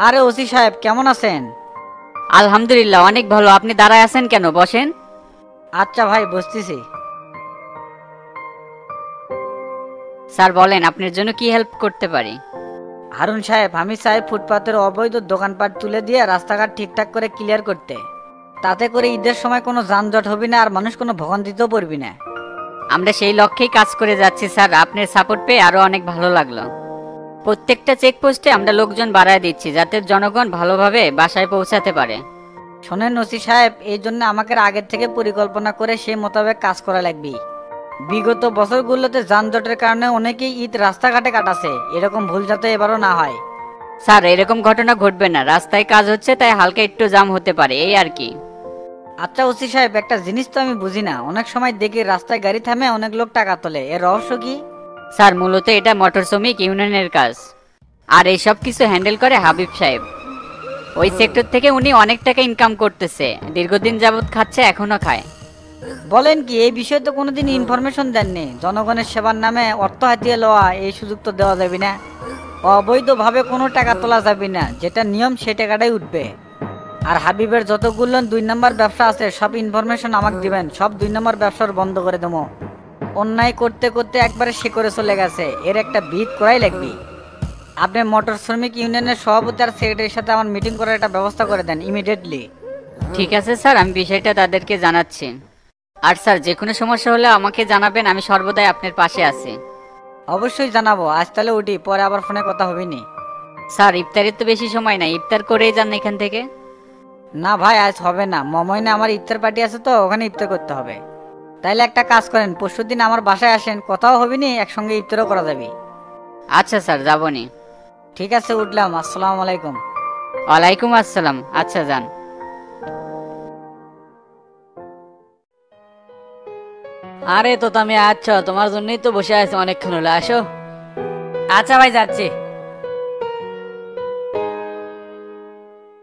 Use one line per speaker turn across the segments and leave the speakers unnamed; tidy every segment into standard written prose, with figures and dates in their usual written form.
আরে ওসি সাহেব কেমন আছেন?
আলহামদুলিল্লাহ অনেক ভালো। আপনি দাঁড়ায় আছেন কেন? বসেন।
আচ্ছা ভাই বসতেছি।
স্যার বলেন আপনার জন্য কি হেল্প করতে পারি?
হারুন সাহেব, আমি চাই ফুটপাতের অবৈধ দোকানপাট তুলে দিয়ে রাস্তাঘাট ঠিকঠাক করে ক্লিয়ার করতে। তাতে করে ঈদের সময় কোনো যানজট হবে না আর মানুষ কোনো ভোগান্তিতেও পড়বি না।
আমরা সেই লক্ষ্যেই কাজ করে যাচ্ছি স্যার। আপনার সাপোর্ট পেয়ে আরো অনেক ভালো লাগলো। প্রত্যেকটা চেকপোস্টে আমরা লোকজন বাড়ায় দিচ্ছি যাতে জনগণ ভালোভাবে বাসায় পৌঁছাতে পারে।
শোনেন ওসি সাহেব, এই জন্য আমাকে আগের থেকে পরিকল্পনা করে সেই মোতাবেক কাজ করা লাগবে। বিগত বছরগুলোতে যানজটের কারণে অনেকেই ঈদ রাস্তাঘাটে কাটাছে, এরকম ভুল যাতে এবারও না হয়।
স্যার এরকম ঘটনা ঘটবে না, রাস্তায় কাজ হচ্ছে তাই হালকা একটু জাম হতে পারে, এই আর কি।
আচ্ছা ওসি সাহেব, একটা জিনিস তো আমি বুঝি না, অনেক সময় দেখি রাস্তায় গাড়ি থামে অনেক লোক টাকা তোলে, এর রহস্য কি?
স্যার মূলত এটা মোটর শ্রমিক ইউনিয়নের কাজ, আর এইসব কিছু হ্যান্ডেল করে হাবিব সাহেব। ওই সেক্টর থেকে উনি অনেক টাকা ইনকাম করতেছে, দীর্ঘদিন যাবত খাচ্ছে, এখনো খায়।
বলেন কি? এই বিষয়ে তো কোনোদিন ইনফরমেশন দেননি। জনগণের সেবার নামে অর্থ হাতিয়ে লওয়া, এই সুযোগ তো দেওয়া যাবে না। অবৈধভাবে কোনো টাকা তোলা যাবে না, যেটা নিয়ম সে টাকাটাই উঠবে। আর হাবিবের যতগুলো 2 নম্বর ব্যবসা আছে সব ইনফরমেশন আমাকে দিবেন, সব 2 নম্বর ব্যবসার বন্ধ করে দেবো। অন্যায় করতে করতে একবারে সে করে চলে গেছে, এর একটা বিট করাই লাগবে। আপনি মোটর শ্রমিক ইউনিয়নের সভাপতি আর সেক্রেটারির সাথে আমার মিটিং করার একটা ব্যবস্থা করে দেন ইমিডিয়েটলি।
ঠিক আছে স্যার, আমি বিষয়টা তাদেরকে জানাচ্ছি। আর স্যার যে কোনো সমস্যা হলে আমাকে জানাবেন, আমি সর্বদাই আপনার পাশে আছি।
অবশ্যই জানাবো। আজ তাহলে উঠি, পরে আবার ফোনে কথা হবে নি।
স্যার ইফতারের তো বেশি সময় নাই, ইফতার করেই যান এখান থেকে।
না ভাই, আজ হবে না, মমইনে আমার ইফতার পার্টি আছে তো, ওখানে ইফতার করতে হবে। তাইলে একটা কাজ করেন, পরশুদিন আমার বাসায় আসেন, কথাও হবে নি, একসঙ্গে ইফতারও করা যাবে।
আচ্ছা স্যার যাবনি।
ঠিক আছে, উঠলাম। আসসালামু আলাইকুম।
ওয়ালাইকুম আসসালাম। আচ্ছা যান।
আরে তো তুমি আচ্ছা, তোমার জন্যই তো বসে আছি অনেকক্ষণ হলো, আসো।
আচ্ছা ভাই, যাচ্ছি।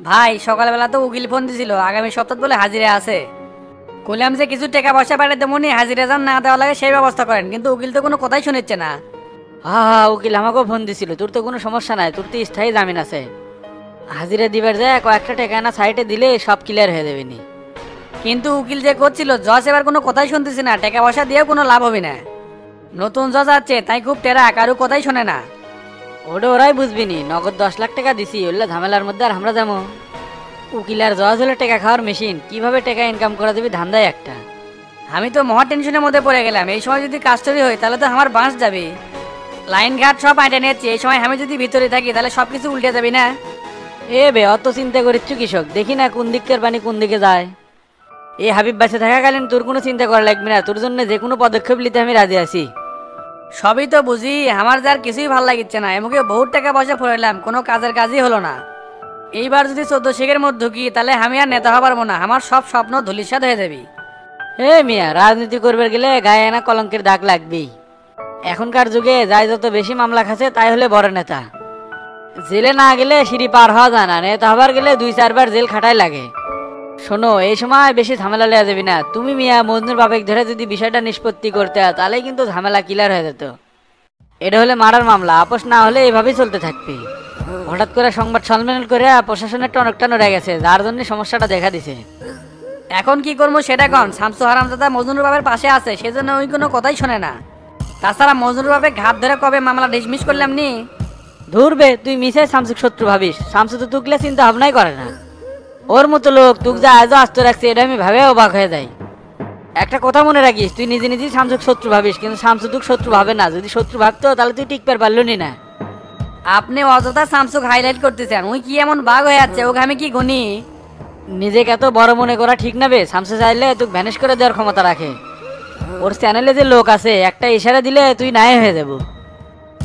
ভাই সকালবেলা তো উকিল ফোন দিছিল, আগামী সপ্তাহ বলে হাজিরা আছে। কইলাম যে কিছু টাকা পয়সা পাঠিয়ে দেবনি, হাজিরা যান না দেওয়া লাগে সেই ব্যবস্থা করেন, কিন্তু উকিল তো কোনো কথাই শুনেছে না।
হ্যাঁ হ্যাঁ, উকিল আমাকেও ফোন দিছিল, তোর তো কোনো সমস্যা নাই, তোর তো স্থায়ী জামিন আছে। হাজিরা দিবার যায় কয়েকটা টাকা না সাইডে দিলে সব ক্লিয়ার হয়ে যাবে নি।
কিন্তু উকিল যে করছিল, জজ এবার কোনো কথাই শুনতেছি না, টাকা পয়সা দিয়েও কোনো লাভ হবে না। নতুন জজ আছে তাই খুব টেরা, কারো কথাই শোনে না।
ওটা ওরাই বুঝবি নি, নগদ 10 লাখ টাকা দিছি, ওগুলা ঝামেলার মধ্যে আর আমরা যাবো? উকিল আর জজ হলে টাকা খাওয়ার মেশিন, কিভাবে টাকা ইনকাম করা যাবে ধান্দায় একটা।
আমি তো মহা টেনশনের মধ্যে পড়ে গেলাম, এই সময় যদি কাস্টডি হয় তাহলে তো আমার বাঁশ যাবে। লাইন ঘাট সব আইটা নিয়েছি, এই সময় আমি যদি ভিতরে থাকি তাহলে সবকিছু উল্টে যাবে না?
এ বে, অত চিন্তা করিচ্ছ কৃষক, দেখি না কোন দিকের পানি কোন দিকে যায়। এই হাবিব বাসে থাকাকালীন তোর কোনো চিন্তা করা লাগবে না, তোর জন্য যে কোনো পদক্ষেপ নিতে আমি রাজি আছি।
সবই তো বুঝি, আমার যার কিছুই ভাল লাগিচ্ছে না, এমুকে বহুত টাকা পয়সা ফুরাইলাম, কোনো কাজের কাজই হলো না। এইবার যদি 14 শেখের মধ্যে ঢুকি তাহলে আমি আর নেতা হবার না, আমার সব স্বপ্ন ধূলিসাৎ হয়ে যাবে।
হে মিয়া, রাজনীতি করবার গেলে গায়ে না কলঙ্কের দাগ লাগবেই। এখনকার যুগে যাই যত বেশি মামলা খাচ্ছে তাই হলে বড় নেতা। জেলে না গেলে সিঁড়ি পার হওয়া যায় না, নেতা হবার গেলে 2-4 বার জেল খাটাই লাগে। শোনো, এই সময় বেশি ঝামেলা লেয়া যাবি না। তুমি মিয়া মজনুর বাপেক ধরে যদি বিষয়টা নিষ্পত্তি করতে তাহলে কিন্তু ঝামেলা ক্লিয়ার হয়ে যেত। এটা হলে মারার মামলা, আপোষ না হলে এইভাবেই চলতে থাকবে। হঠাৎ করে সংবাদ সম্মেলন করে প্রশাসনের টনকটা নড়ে গেছে, যার জন্য সমস্যাটা দেখা দিছে।
এখন কি করবো সেটা কন? শামসু হারামজাদা মজনুর বাবের পাশে আছে, সেজন্য ওই কোনো কথাই শোনে না। তাছাড়া মজনুর বাবে ঘাট ধরে কবে মামলা ডিসমিস করলাম নি।
ধরবে তুই মিশে শামসুক শত্রু ভাবিস, শামসু তো তুকলে চিন্তা ভাবনাই করে না। ওর মতো লোক তুক যা আজও আস্ত রাখছে, এটা আমি ভাবে অবাক হয়ে যাই। একটা কথা মনে রাখিস, তুই নিজে নিজেই শামসুক শত্রু ভাবিস, কিন্তু শামসু তুক শত্রু ভাবে না। যদি শত্রু ভাবতো তাহলে তুই টিকতে পারলি না।
আপনি অযথা শামসুক হাইলাইট করতেছেন, ওই কি এমন বাঘ হয়ে যাচ্ছে, ওকে আমি কি গুনি?
নিজেকে এত বড় মনে করা ঠিক না বে। শামসু চাইলে তুই ভ্যানিশ করে দেওয়ার ক্ষমতা রাখে। ওর চ্যানেলে যে লোক আছে, একটা ইশারা দিলে তুই নাই হয়ে যাব।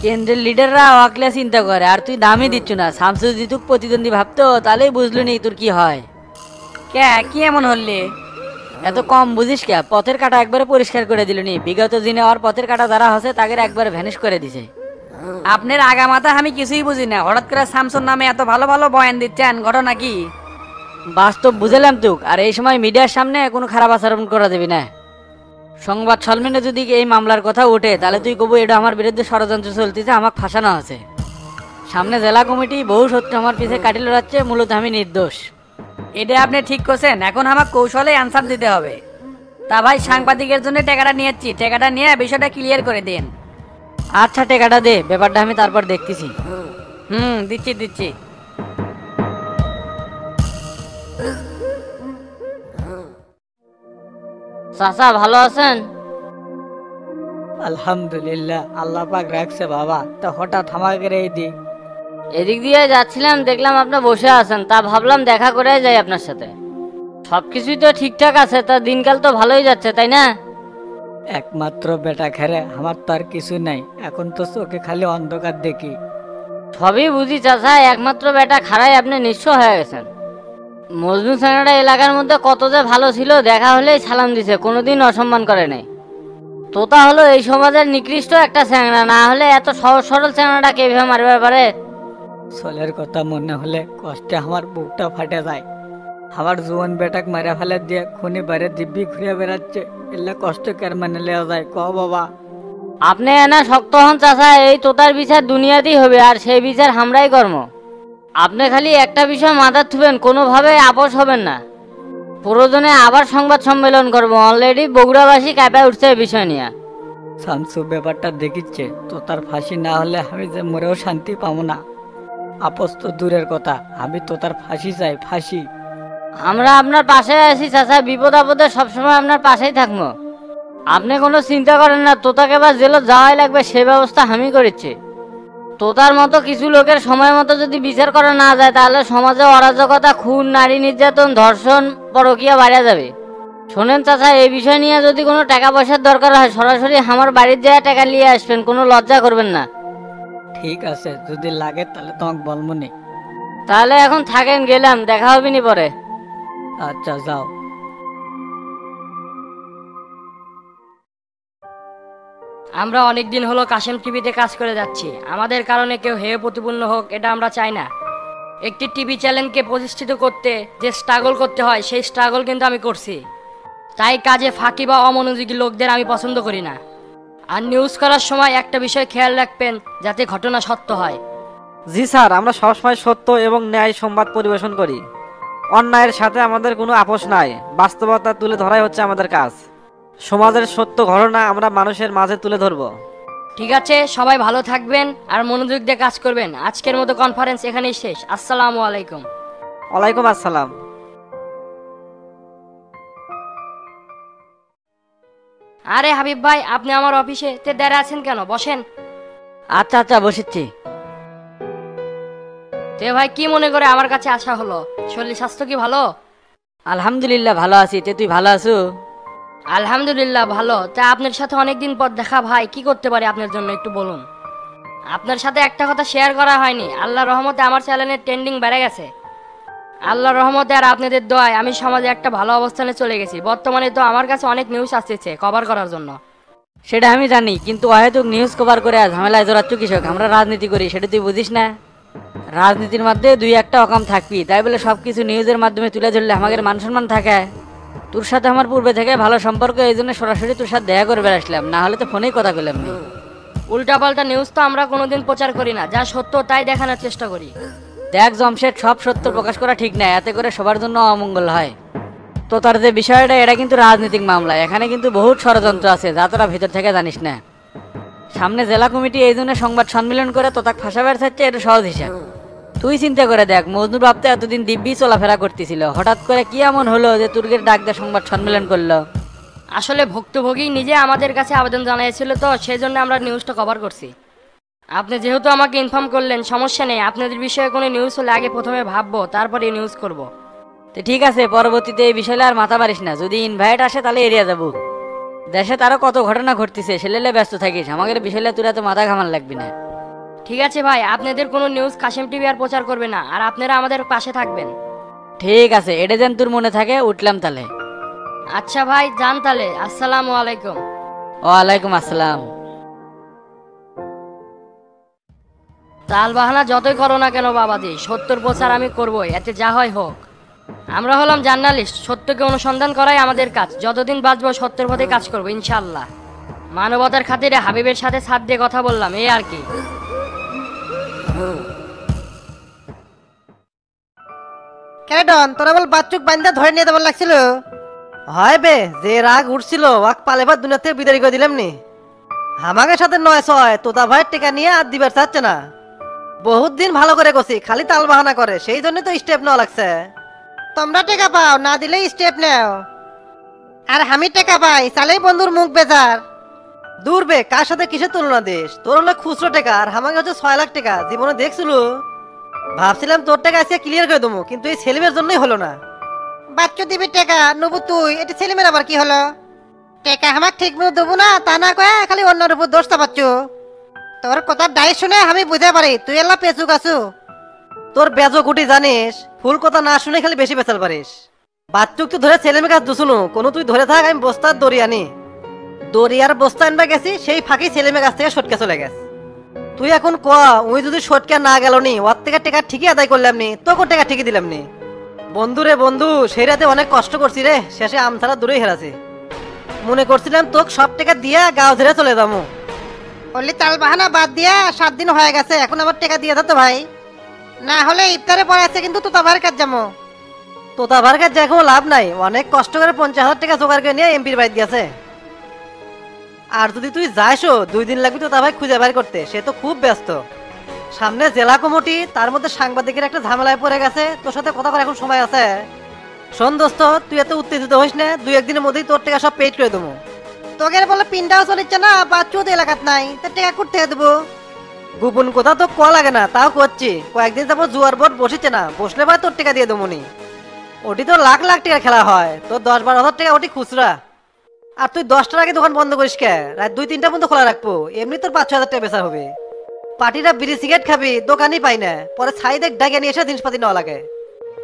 কেন্দ্রের লিডাররা ওয়াকলে চিন্তা করে, আর তুই দামই দিচ্ছ না। শামসু যদি তুই প্রতিদ্বন্দ্বী ভাবতো তাহলেই বুঝলু নি তোর কি হয়।
কে কি এমন হলে?
এত কম বুঝিস কে? পথের কাটা একবারে পরিষ্কার করে দিল নি। বিগত দিনে ওর পথের কাটা যারা হচ্ছে তাদের একবারে ভ্যানিশ করে দিছে।
আপনার আগামাতা আমি কিছুই বুঝি না, হঠাৎ করে শামসুর নামে এত ভালো ভালো বয়ান দিচ্ছেন, ঘটনা কি?
বাস্তব বুঝালাম তুক, আর এই সময় মিডিয়ার সামনে কোনো খারাপ আচরণ করা যাবি না। সংবাদ সম্মেলনে যদি এই মামলার কথা ওঠে তাহলে তুই কবু এটা আমার বিরুদ্ধে ষড়যন্ত্র চলতেছে, আমাকে ফাঁসানো আছে। সামনে জেলা কমিটি বহু সত্য আমার পিছে কাটিল যাচ্ছে, মূলত আমি নির্দোষ।
এটা আপনি ঠিক করছেন, এখন আমার কৌশলে অ্যান্সার দিতে হবে। তা ভাই, সাংবাদিকের জন্য টাকাটা নিয়েছি, টাকাটা নিয়ে বিষয়টা ক্লিয়ার করে দিন।
আচ্ছা টাকাটা দে, ব্যাপারটা আমি তারপর দেখতেছি।
দিচ্ছি দিচ্ছি।
চাচা ভালো আছেন?
আলহামদুলিল্লাহ, আল্লাহ পাক রাখছে বাবা। তা হঠাৎ আমাকে এই দিক?
এদিক দিয়ে যাচ্ছিলাম, দেখলাম আপনি বসে আছেন, তা ভাবলাম দেখা করে যাই আপনার সাথে। সবকিছুই তো ঠিকঠাক আছে, তা দিনকাল তো ভালোই যাচ্ছে তাই না?
একমাত্র বেটা খেরে আমার তো আর কিছু নাই, এখন তো চোখে খালি অন্ধকার দেখি।
সবই বুঝি চাচা, একমাত্র বেটা খারাই আপনি নিঃস্ব হয়ে গেছেন। মজনু চ্যাংড়া এলাকার মধ্যে কত যে ভালো ছিল, দেখা হলেই সালাম দিছে, কোনোদিন অসম্মান করে নাই। তোতা হলো এই সমাজের নিকৃষ্ট একটা চ্যাংড়া, না হলে এত সহজ সরল চ্যাংড়াটা কে ভেবে মারবে পারে?
ছেলের কথা মনে হলে কষ্টে আমার বুকটা ফাটে যায়। আমার জুয়ান বেটাক মারা ফেলে দিয়ে খুনি বাইরে দিব্যি ঘুরে বেড়াচ্ছে, এলে কষ্ট কের মানে লেওয়া যায় ক বাবা?
আপনি এনা শক্ত হন চাচা, এই তোতার বিচার দুনিয়াতেই হবে, আর সেই বিচার আমরাই কর্ম। আপনি খালি একটা বিষয় মাথার থুবেন, কোনোভাবে আপোষ হবেন না। প্রয়োজনে আবার সংবাদ সম্মেলন করবো, অলরেডি বগুড়াবাসী কাঁপায় উঠছে এই বিষয় নিয়ে।
শামসু ব্যাপারটা দেখিচ্ছে তো, তার ফাঁসি না হলে আমি যে মরেও শান্তি পাবো না। আপোষ তো দূরের কথা, আমি তো তার ফাঁসি চাই, ফাঁসি।
আমরা আপনার পাশে আছি চাচা, বিপদ আপদে সবসময় আপনার পাশেই থাকবো। আপনি কোনো চিন্তা করেন না, তোতাকে বা জেলত যাওয়াই লাগবে সে ব্যবস্থা আমি করেছি। তোতার মতো কিছু লোকের সময় মতো যদি বিচার করা না যায়, তাহলে সমাজে অরাজকতা, খুন, নারী নির্যাতন, ধর্ষণ, পরকীয়া বাড়া যাবে। শোনেন চাচা, এই বিষয় নিয়ে যদি কোনো টাকা পয়সার দরকার হয়, সরাসরি আমার বাড়ির জায়গায় টাকা নিয়ে আসবেন, কোনো লজ্জা করবেন না।
ঠিক আছে, যদি লাগে তাহলে তোমাকে বলবো নি।
তাহলে এখন থাকেন, গেলাম, দেখা হবে নি পরে।
আচ্ছা যাও।
আমরা অনেক দিন হলো কাশেম টিভিতে কাজ করে যাচ্ছি, আমাদের কারণে কেউ হেয় প্রতিপন্ন হোক এটা আমরা চাই না। একটি টিভি চ্যানেলকে প্রতিষ্ঠিত করতে যে স্ট্রাগল করতে হয়, সেই স্ট্রাগল কিন্তু আমি করছি। তাই কাজে ফাঁকি বা অমনোযোগী লোকদের আমি পছন্দ করি না। আর নিউজ করার সময় একটা বিষয় খেয়াল রাখবেন, যাতে ঘটনা সত্য হয়।
জি স্যার, আমরা সবসময় সত্য এবং ন্যায় সংবাদ পরিবেশন করি। অন্যায়ের সাথে আমাদের কোনো আপোষ নাই, বাস্তবতা তুলে ধরাই হচ্ছে আমাদের কাজ। সমাজের সত্য ঘটনা আমরা মানুষের মাঝে তুলে ধরব।
ঠিক আছে, সবাই ভালো থাকবেন আর মনোযোগ দিয়ে কাজ করবেন। আজকের মতো কনফারেন্স এখানেই শেষ। আসসালামু আলাইকুম।
ওয়ালাইকুম আসসালাম।
আরে হাবিব ভাই, আপনি আমার অফিসে তে দাঁড়িয়ে আছেন কেন? বসেন।
আচ্ছা আচ্ছা, বসেছি।
তে ভাই, কি মনে করে আমার কাছে আসা হলো? শরীর স্বাস্থ্য কি ভালো?
আলহামদুলিল্লাহ ভালো আছি, তে তুই ভালো আছো?
আলহামদুলিল্লাহ ভালো। তা আপনার সাথে অনেকদিন পর দেখা ভাই, কি করতে পারি আপনার জন্য একটু বলুন। আপনার সাথে একটা কথা শেয়ার করা হয়নি, আল্লাহর রহমতে আমার চ্যানেলের ট্রেন্ডিং বেড়ে গেছে। আল্লাহর রহমতে আর আপনাদের দোয়ায় আমি সমাজে একটা ভালো অবস্থানে চলে গেছি। বর্তমানে তো আমার কাছে অনেক নিউজ আসছে কভার করার জন্য।
সেটা আমি জানি, কিন্তু অহেতুক নিউজ কভার করে ঝামেলায় জড়াচ্ছ কৃষক। আমরা রাজনীতি করি, সেটা তুই বুঝিস না? রাজনীতির মধ্যে দুই একটা অকাম থাকবি, তাই বলে সবকিছু নিউজের মাধ্যমে তুলে ধরলে আমাদের মান সম্মান থাকে? তোর সাথে আমার পূর্বে থেকে ভালো সম্পর্ক, এই জন্য সরাসরি তোর সাথে দেখা করে বেড়াসলাম, না হলে তো ফোনেই কথা বললাম না।
উল্টাপাল্টা নিউজ তো আমরা কোনোদিন প্রচার করি না, যা সত্য তাই দেখানোর চেষ্টা করি।
দেখ জমশেদ, সব সত্য প্রকাশ করা ঠিক না, এতে করে সবার জন্য অমঙ্গল হয়। তো তার যে বিষয়টা, এটা কিন্তু রাজনৈতিক মামলা, এখানে কিন্তু বহুত ষড়যন্ত্র আছে যা তোরা ভিতর থেকে জানিস না। সামনে জেলা কমিটি এই জন্য সংবাদ সম্মেলন করে তো তাকে ফাঁসাবার চাচ্ছে, এটা সহজ হিসাব। তুই চিন্তা করে দেখ, মজনুর বাপ তো এতদিন দিব্যি চলাফেরা করতেছিল, হঠাৎ করে কি এমন হলো যে তুর্গের ডাক দিয়ে সংবাদ সম্মেলন করলো?
আসলে ভুক্তভোগী নিজে আমাদের কাছে আবেদন জানিয়েছিল, তো সেই জন্য আমরা নিউজটা কভার করছি। আপনি যেহেতু আমাকে ইনফর্ম করলেন, সমস্যা নেই। আপনাদের বিষয়ে কোনো নিউজ হলে আগে প্রথমে ভাববো, তারপরে নিউজ করব।
তো ঠিক আছে, পরবর্তীতে এই বিষয়ে আর মাথা মারিস না। যদি ইনভাইট আসে তাহলে এড়িয়ে যাবো। দেশে তারও কত ঘটনা ঘটতেছে, সেলেলে ব্যস্ত থাকিস, আমাদের বিষয়ে তোরা তো মাথা ঘামান লাগবি না।
ঠিক আছে ভাই, আপনাদের কোনো নিউজ কাশেম টিভি আর প্রচার করবে না, আর আপনারা আমাদের পাশে থাকবেন।
ঠিক আছে, এটা যেন তোর মনে থাকে। উঠলাম তাহলে।
আচ্ছা ভাই, যান তাহলে। আসসালামু আলাইকুম।
ওয়ালাইকুম আসসালাম।
তাল বাহানা যতই করো না কেন বাবাজি, সত্যর প্রচার আমি করবই, এতে যা হয় হোক। আমরা হলাম জার্নালিস্ট, সত্যকে অনুসন্ধান করাই আমাদের কাজ। যতদিন বাঁচবো সত্যের পথে কাজ করবো ইনশাআল্লাহ। মানবতার খাতিরে হাবিবের সাথে ছাদ দিয়ে কথা বললাম, এই আর কি।
কেন ডন তোরা বল বাচ্চুক বান্দা ধরে নিয়ে দেবার লাগছিল?
হয় বে, যে রাগ উঠছিল ওয়াক পালেবার দুনিয়া থেকে বিদায় করে দিলাম নি। আমাকে সাথে 9-6 তোতা ভাইয়ের টেকা নিয়ে আর দিবার চাচ্ছে না। বহুত দিন ভালো করে গছি, খালি তাল বাহানা করে, সেই জন্য তো স্টেপ নেওয়া লাগছে।
তোমরা টাকা পাও, না দিলেই স্টেপ নেও। আর আমি টাকা পাই, চালেই বন্ধুর মুখ বেজার।
দূর বে, কার সাথে কিসের তুলনা দিস? তোর হলো খুচরো টাকা আর আমাকে হচ্ছে 6 লাখ টাকা। জীবনে দেখছিল? ভাবছিলাম তোর টাকা আজকে ক্লিয়ার করে দেবো, কিন্তু এই ছেলেমেয়ের জন্যই হলো না।
বাচ্চু দিবি টাকা নবু তুই, এটা ছেলে মেয়ের আবার কি হলো? টাকা আমাকে ঠিক মতো দেবো না তা না কয়ে খালি অন্যের উপর দোষটা পাচ্ছ। তোর কথা ডাই শুনে আমি বুঝতে পারি তুই এলা পেঁচুক আছু।
তোর বেজো গুটি জানিস, ফুল কথা না শুনে খালি বেশি বেচাল পারিস। বাচ্চুক তুই ধরে ছেলে মেয়ে কাজ দুশুনো, কোনো তুই ধরে থাক, আমি বস্তার দড়ি আনি। দড়িয়ার বস্তা আনবা গেছি, সেই ফাঁকি ছেলে মেয়ে কাছ থেকে সটকে চলে গেছে। তুই এখন ক, ওই যদি সটকে না গেল নি, ওর থেকে টাকা ঠিকই আদায় করলাম নি, তোকে টাকা ঠিকই দিলাম নি। বন্ধু রে বন্ধু, সেই রাতে অনেক কষ্ট করছি রে, শেষে আমছাড়া দূরেই হেরাছি। মনে করছিলাম তোকে সব টাকা দিয়া গাঁও ধরে চলে যাবো।
বললি তাল বাহানা বাদ দিয়া 7 দিন হয়ে গেছে, এখন আবার টাকা দিয়ে দাও তো ভাই। না হলে ইফতারে পরে আছে কিন্তু তোতা ভাইয়ের কাজ যাবো।
তোতা ভার কাছে যাই কোনো লাভ নাই, অনেক কষ্ট করে 50,000 টাকা জোগাড় করে নিয়ে এমপির বাড়ি গেছে। আর যদি তুই যাইসো 2 দিন লাগবে তোতা ভাই খুঁজে বের করতে, সে তো খুব ব্যস্ত। সামনে জেলা কমিটি, তার মধ্যে সাংবাদিকের একটা ঝামেলায় পড়ে গেছে, তোর সাথে কথা করার এখন সময় আছে। শোন দোস্ত, তুই এত উত্তেজিত হইস না, 2-1 দিনের মধ্যেই তোর টাকা সব পেড করে দেবো।
তোকে বলে পিনটাও চলিচ্ছে না, বাচ্চু তো এলাকাত নাই, তো টাকা করতে দেবো।
গোপন কথা তো ক লাগে না, তাও করছি। কয়েকদিন যাবো জুয়ার বোর্ড বসেছে না, বসলে ভাই তোর টাকা দিয়ে দেবো নি। ওটি তো লাখ লাখ টাকা খেলা হয়, তোর 10-12 হাজার টাকা ওটি খুচরা। আর তুই 10টার আগে দোকান বন্ধ করিস কে? রাত 2-3টা পর্যন্ত খোলা রাখবো, এমনি তোর 5-6 হাজার টাকা বেচা হবে। পার্টিরা বিড়ি সিগারেট খাবি, দোকানই পাই না, পরে ছাই দেখ ডাকে নিয়ে এসে জিনিসপাতি নেওয়া লাগে।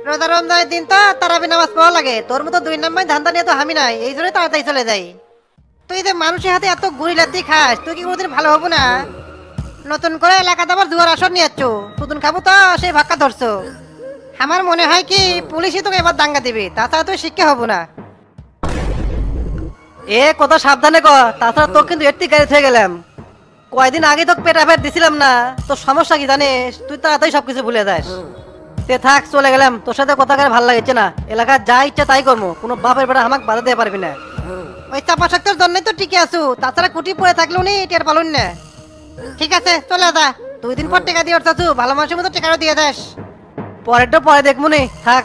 রোজা রমজানের দিন তো তারাবি নামাজ পড়া লাগে, তোর মতো 2 নম্বর ধান্দা নিয়ে তো আমি নাই, এই জন্য তাড়াতাড়ি চলে যাই। তুই যে মানুষের হাতে এত গুড়ি লাতি খাস, তুই কি কোনোদিন ভালো হবো না? নতুন করে এলাকাতে আবার জুয়ার আসর নিয়ে যাচ্ছ, নতুন খাবো তো সেই ভাক্কা ধরছো। আমার মনে হয় কি পুলিশই তোকে এবার দাঙ্গা দিবে, তাছাড়া তুই শিক্ষা হবো না।
এ কথা সাবধানে কর, তাছাড়া তোর কিন্তু এর থেকে গাড়ি হয়ে গেলাম। কয়দিন আগে তোকে পেটা ফেট দিছিলাম না, তোর সমস্যা কি জানিস? তুই তাড়াতাড়ি সবকিছু ভুলে যাস। তে থাক, চলে গেলাম, তোর সাথে কথা করে ভালো লাগছে না। এলাকার যা ইচ্ছা তাই করবো, কোনো বাপের বেটা আমাকে বাধা দিতে পারবি না।
ওই চাপা শক্তির জন্যই তো টিকে আছো, তাছাড়া কুটি পড়ে থাকলেও নি টের পালুন না। ঠিক আছে চলে যা, 2 দিন পর টাকা দিয়ে চাচু, ভালো মানুষের মতো টাকাও দিয়ে দাস।
পরেরটা পরে দেখবো নি, থাক।